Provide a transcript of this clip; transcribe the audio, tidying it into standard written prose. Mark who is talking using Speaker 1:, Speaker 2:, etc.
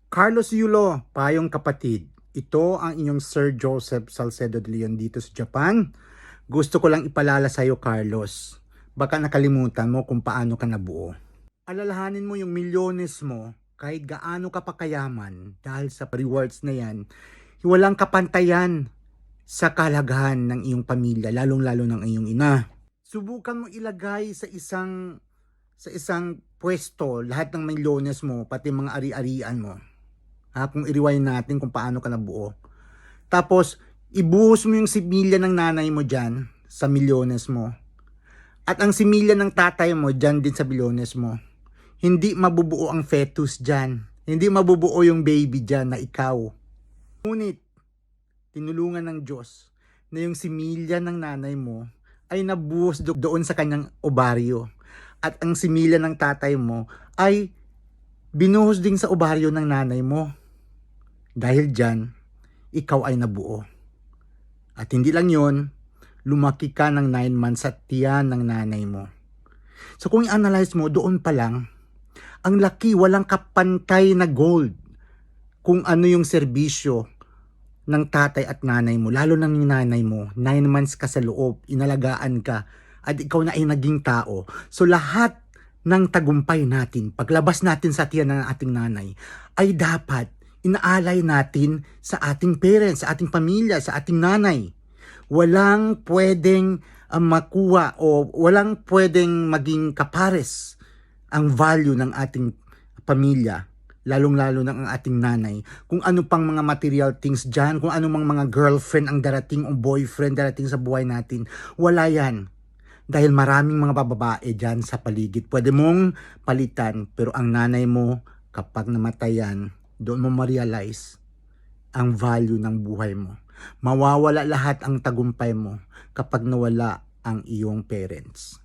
Speaker 1: Carlos Yulo, payong kapatid. Ito ang inyong Sir Joseph Salcedo de Leon dito sa Japan. Gusto ko lang ipalala sa iyo, Carlos. Baka nakalimutan mo kung paano ka nabuo. Alalahanin mo yung milyones mo kahit gaano ka pa kayaman dahil sa rewards na yan, walang kapantayan sa kalagahan ng iyong pamilya, lalong-lalo ng iyong ina. Subukan mo ilagay sa isang pwesto lahat ng milyones mo, pati mga ari-arian mo. Kung i-rewind natin kung paano ka nabuo. Tapos, ibuhos mo yung similya ng nanay mo dyan sa milyones mo. At ang similya ng tatay mo dyan din sa milyones mo. Hindi mabubuo ang fetus dyan. Hindi mabubuo yung baby dyan na ikaw. Ngunit, tinulungan ng Diyos na yung similya ng nanay mo ay nabuhos doon sa kanyang obaryo. At ang similya ng tatay mo ay binuhos din sa obaryo ng nanay mo. Dahil dyan, ikaw ay nabuo. At hindi lang yon, lumaki ka ng 9 months sa tiyan ng nanay mo. So kung i-analyze mo, doon pa lang, ang laki, walang kapantay na gold kung ano yung serbisyo ng tatay at nanay mo. Lalo ng nanay mo, 9 months ka sa loob, inalagaan ka, at ikaw na ay naging tao. So lahat ng tagumpay natin, paglabas natin sa tiyan ng ating nanay, ay dapat inaalay natin sa ating parents, sa ating pamilya, sa ating nanay. Walang pwedeng makuha o walang pwedeng maging kapares ang value ng ating pamilya, lalong-lalo ng ating nanay. Kung ano pang mga material things dyan, kung ano mang mga girlfriend ang darating o boyfriend darating sa buhay natin, wala yan. Dahil maraming mga babae dyan sa paligid. Pwede mong palitan, pero ang nanay mo, kapag namatay yan, doon mo ma-realize ang value ng buhay mo. Mawawala lahat ang tagumpay mo kapag nawala ang iyong parents.